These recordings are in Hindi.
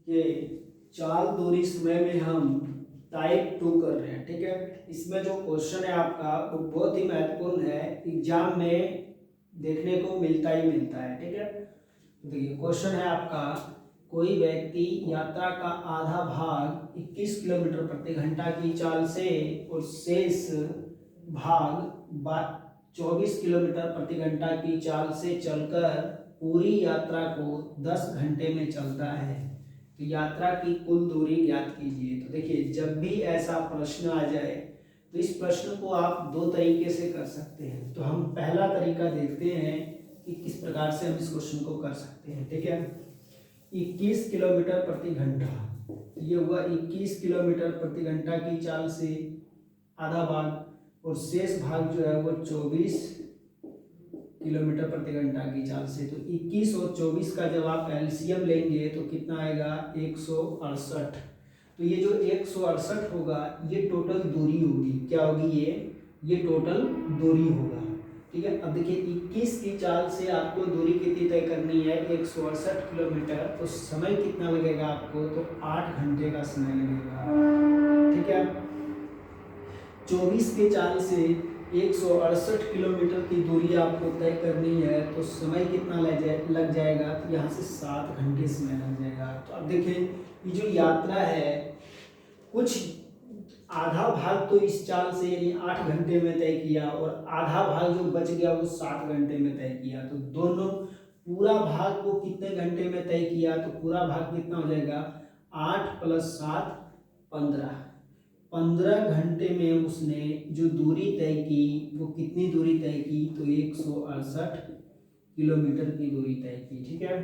कि चाल दूरी समय में हम टाइप 2 कर रहे हैं। ठीक है, इसमें जो क्वेश्चन है आपका वो बहुत ही महत्वपूर्ण है, एग्जाम में देखने को मिलता ही मिलता है। ठीक है, तो देखिए क्वेश्चन है आपका, कोई व्यक्ति यात्रा का आधा भाग 21 किलोमीटर प्रति घंटा की चाल से और शेष भाग 24 किलोमीटर प्रति घंटा की चाल से चलकर पूरी यात्रा को 10 घंटे में चलता है, तो यात्रा की कुल दूरी ज्ञात कीजिए। तो देखिए जब भी ऐसा प्रश्न आ जाए तो इस प्रश्न को आप दो तरीके से कर सकते हैं। तो हम पहला तरीका देखते हैं कि किस प्रकार से हम इस क्वेश्चन को कर सकते हैं। ठीक है, 21 किलोमीटर प्रति घंटा, ये हुआ 21 किलोमीटर प्रति घंटा की चाल से आधा भाग, और शेष भाग जो है वो 24 किलोमीटर प्रति घंटा की चाल से। तो 21 और 24 का जब आप एलसीएम लेंगे तो कितना आएगा, 168। तो ये जो 168 होगा ये टोटल दूरी होगी। क्या होगी ये टोटल दूरी होगा। ठीक है, अब देखिए 21 की चाल से आपको दूरी कितनी तय करनी है, 168 किलोमीटर, तो समय कितना लगेगा आपको, तो 8 घंटे का समय लगेगा। ठीक है, 24 की चाल से 168 किलोमीटर की दूरी आपको तय करनी है, तो समय कितना लग जाएगा, तो यहाँ से 7 घंटे समय लग जाएगा। तो अब देखिए ये जो यात्रा है, कुछ आधा भाग तो इस चाल से यानी 8 घंटे में तय किया, और आधा भाग जो बच गया वो 7 घंटे में तय किया। तो दोनों पूरा भाग को कितने घंटे में तय किया, तो पूरा भाग कितना हो जाएगा, 8 + 7 15। 15 घंटे में उसने जो दूरी तय की वो कितनी दूरी तय की, तो 168 किलोमीटर की दूरी तय की। ठीक है,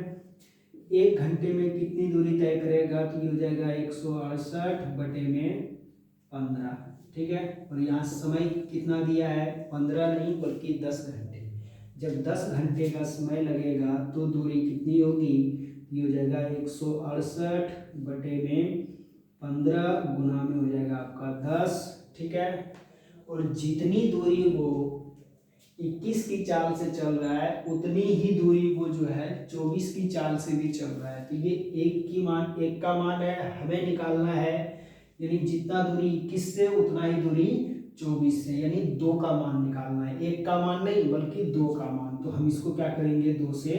1 घंटे में कितनी दूरी तय करेगा, तो ये हो जाएगा 168 बटे में 15। ठीक है, और यहाँ समय कितना दिया है, 15 नहीं बल्कि 10 घंटे। जब 10 घंटे का समय लगेगा तो दूरी कितनी होगी, ये हो जाएगा 168 बटे में 15 गुना में हो जाएगा आपका 10। ठीक है, और जितनी दूरी वो 21 की चाल से चल रहा है उतनी ही दूरी वो जो है 24 की चाल से भी चल रहा है। तो ये एक का मान है, हमें निकालना है, यानी जितना दूरी 21 से उतना ही दूरी 24 से, यानी 2 का मान निकालना है, 1 का मान नहीं बल्कि 2 का मान। तो हम इसको क्या करेंगे, 2 से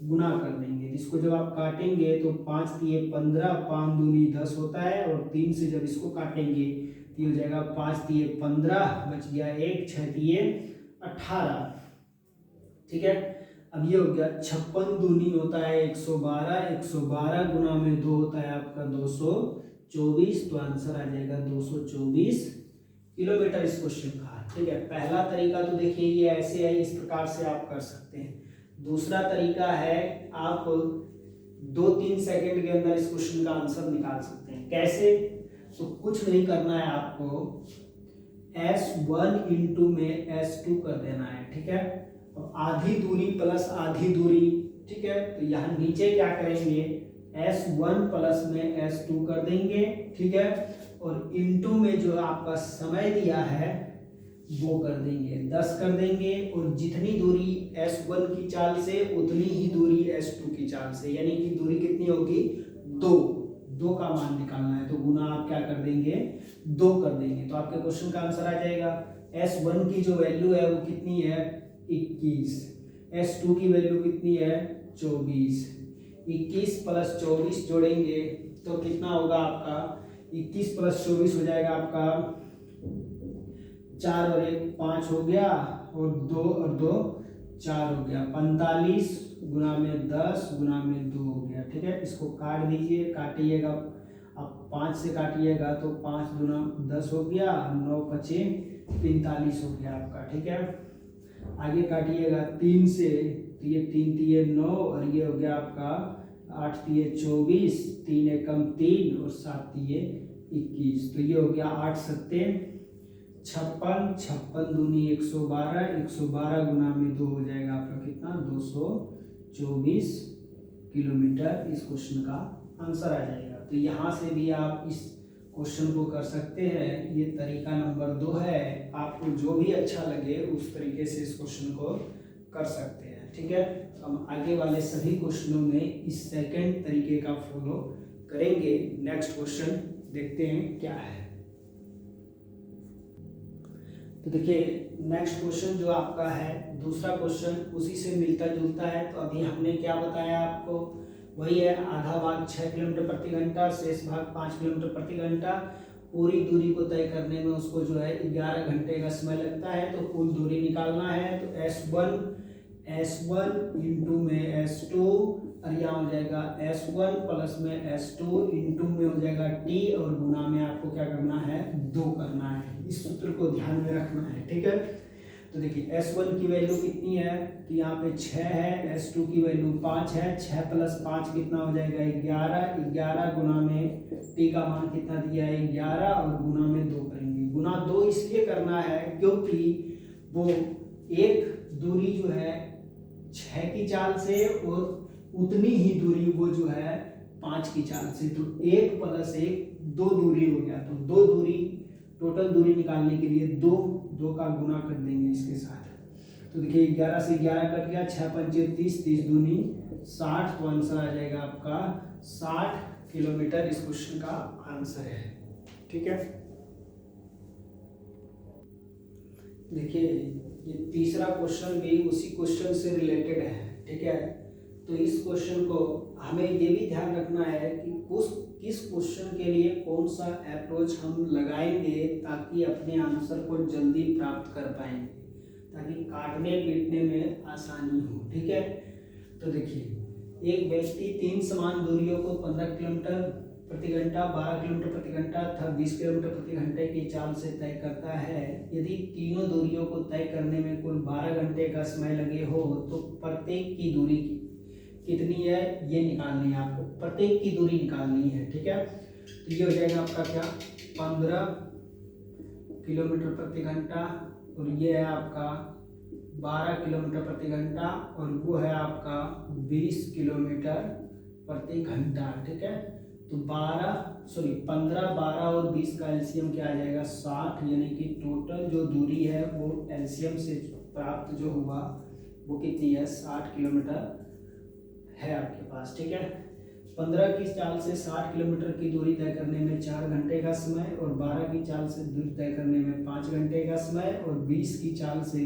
गुना कर देंगे। इसको जब आप काटेंगे तो 5 तिये 15, 5 दूनी 10 होता है, और 3 से जब इसको काटेंगे तो हो जाएगा 5 तिये 15, बच गया 1, 6 तिये 18। ठीक है, अब ये हो गया 56 दूनी होता है 112, 112 गुना में 2 होता है आपका 224। तो आंसर आ जाएगा 224 किलोमीटर इस क्वेश्चन का। ठीक है, पहला तरीका तो देखिए ये ऐसे है, इस प्रकार से आप कर सकते हैं। दूसरा तरीका है, आप 2-3 सेकंड के अंदर इस क्वेश्चन का आंसर निकाल सकते हैं। कैसे, तो कुछ नहीं करना है आपको, S1 इंटू में S2 कर देना है। ठीक है, अब आधी दूरी प्लस आधी दूरी। ठीक है, तो यहाँ नीचे क्या करेंगे, S1 प्लस में S2 कर देंगे। ठीक है, और इंटू में जो आपका समय दिया है वो कर देंगे, 10 कर देंगे, और जितनी दूरी S1 की चाल से उतनी ही दूरी S2 की चाल से, यानी कि दूरी कितनी होगी, 2 का मान निकालना है, तो गुना आप क्या कर देंगे, 2 कर देंगे। तो आपके क्वेश्चन का आंसर आ जाएगा। S1 की जो वैल्यू है वो कितनी है, 21, S2 की वैल्यू कितनी है, 24। 21 + 24 जोड़ेंगे तो कितना होगा आपका, 21 + 24 हो जाएगा आपका 4 और 1 5 हो गया, और 2 और 2 4 हो गया, 45 गुना में 10 गुना में 2 हो गया। ठीक है, इसको काट दीजिए, काटिएगा आप 5 से काटिएगा तो 5 गुना 10 हो गया, 9 × 5 = 45 हो गया आपका। ठीक है, आगे काटिएगा 3 से, तो ये 3 तिये 9, और ये हो गया आपका 8 तिये 24, 3 एकम 3, और 7 तिये 21। तो ये हो गया 8 × 7 = 56, 56 दूनी 112, 112 गुना में 2 हो जाएगा आपका कितना, 224 किलोमीटर इस क्वेश्चन का आंसर आ जाएगा। तो यहाँ से भी आप इस क्वेश्चन को कर सकते हैं। ये तरीका नंबर 2 है, आपको जो भी अच्छा लगे उस तरीके से इस क्वेश्चन को कर सकते हैं। ठीक है, तो हम आगे वाले सभी क्वेश्चनों में इस सेकंड तरीके का फॉलो करेंगे। नेक्स्ट क्वेश्चन देखते हैं क्या है। तो देखिए नेक्स्ट क्वेश्चन जो आपका है, दूसरा क्वेश्चन उसी से मिलता जुलता है। तो अभी हमने क्या बताया आपको, वही है, आधा भाग 6 किलोमीटर प्रति घंटा, शेष भाग 5 किलोमीटर प्रति घंटा। पूरी दूरी को तय करने में उसको जो है 11 घंटे का समय लगता है। तो कुल दूरी निकालना है। तो S1 इंटू में S2 और यहाँ हो जाएगा S1 प्लस में S2 इंटू में हो जाएगा T और गुना में आपको क्या करना है, 2 करना है। इस सूत्र को ध्यान में रखना है, ठीक है। तो देखिए S1 की वैल्यू कितनी है, तो यहाँ पे 6 है, S2 की वैल्यू 5 है, 6 प्लस 5 कितना हो जाएगा 11, 11 गुना में T का मान कितना दिया है 11 और गुना में 2 करेंगे। गुना 2 इसलिए करना है क्योंकि वो एक दूरी जो है 6 की चाल से और उतनी ही दूरी वो जो है 5 की चाल से, तो 1 प्लस 1 2 दूरी हो गया। तो 2 दूरी, टोटल दूरी निकालने के लिए 2 का गुना कर देंगे इसके साथ। तो देखिए 11 से 11 कट गया, 6 पंचे 30, 30 दूनी 60। तो आंसर आ जाएगा आपका 60 किलोमीटर। इस क्वेश्चन का आंसर है, ठीक है। देखिए ये तीसरा क्वेश्चन भी उसी क्वेश्चन से रिलेटेड है, ठीक है। तो इस क्वेश्चन को हमें ये भी ध्यान रखना है कि किस क्वेश्चन के लिए कौन सा अप्रोच हम लगाएंगे ताकि अपने आंसर को जल्दी प्राप्त कर पाएंगे, ताकि काटने पीटने में आसानी हो, ठीक है। तो देखिए एक व्यक्ति 3 समान दूरियों को 15 किलोमीटर प्रति घंटा, 12 किलोमीटर प्रति घंटा तथा 20 किलोमीटर प्रति घंटे की चाल से तय करता है। यदि तीनों दूरियों को तय करने में कुल 12 घंटे का समय लगे हो तो प्रत्येक की दूरी कितनी है ये निकालनी है आपको, प्रत्येक की दूरी निकालनी है, ठीक है। तो ये हो जाएगा आपका क्या 15 किलोमीटर प्रति घंटा और ये है आपका 12 किलोमीटर प्रति घंटा और वो है आपका 20 किलोमीटर प्रति घंटा, ठीक है। तो 15, 12 और 20 का एलसीएम क्या आ जाएगा 60, यानी कि टोटल जो दूरी है वो एलसीएम से प्राप्त जो हुआ वो कितनी है 60 किलोमीटर है आपके पास, ठीक है। 15 की चाल से 60 किलोमीटर की दूरी तय करने में 4 घंटे का समय और 12 की चाल से दूरी तय करने में 5 घंटे का समय और 20 की चाल से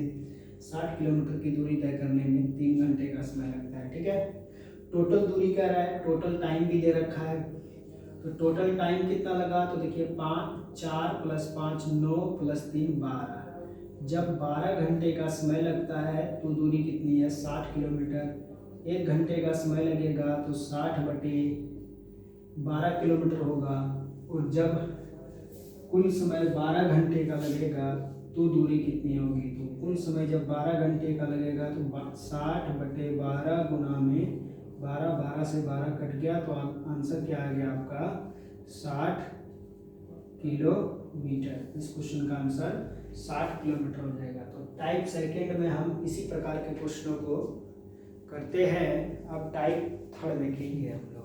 60 किलोमीटर की दूरी तय करने में 3 घंटे का समय लगता है, ठीक है। टोटल दूरी कह रहा है, टोटल टाइम भी दे रखा है। तो टोटल टाइम कितना लगा, तो देखिए 4 प्लस 5 9 प्लस 3 12। जब 12 घंटे का समय लगता है तो दूरी कितनी है 60 किलोमीटर। 1 घंटे का समय लगेगा तो 60/12 किलोमीटर होगा। और जब कुल समय 12 घंटे का लगेगा तो दूरी कितनी होगी, तो कुल समय जब 12 घंटे का लगेगा तो 60/12 गुना में 12 से 12 कट गया तो आंसर क्या आ गया आपका 60 किलोमीटर। इस क्वेश्चन का आंसर 60 किलोमीटर हो जाएगा। तो टाइप सेकंड में हम इसी प्रकार के क्वेश्चनों को करते हैं। अब टाइप थर्ड देखेंगे हम लोग।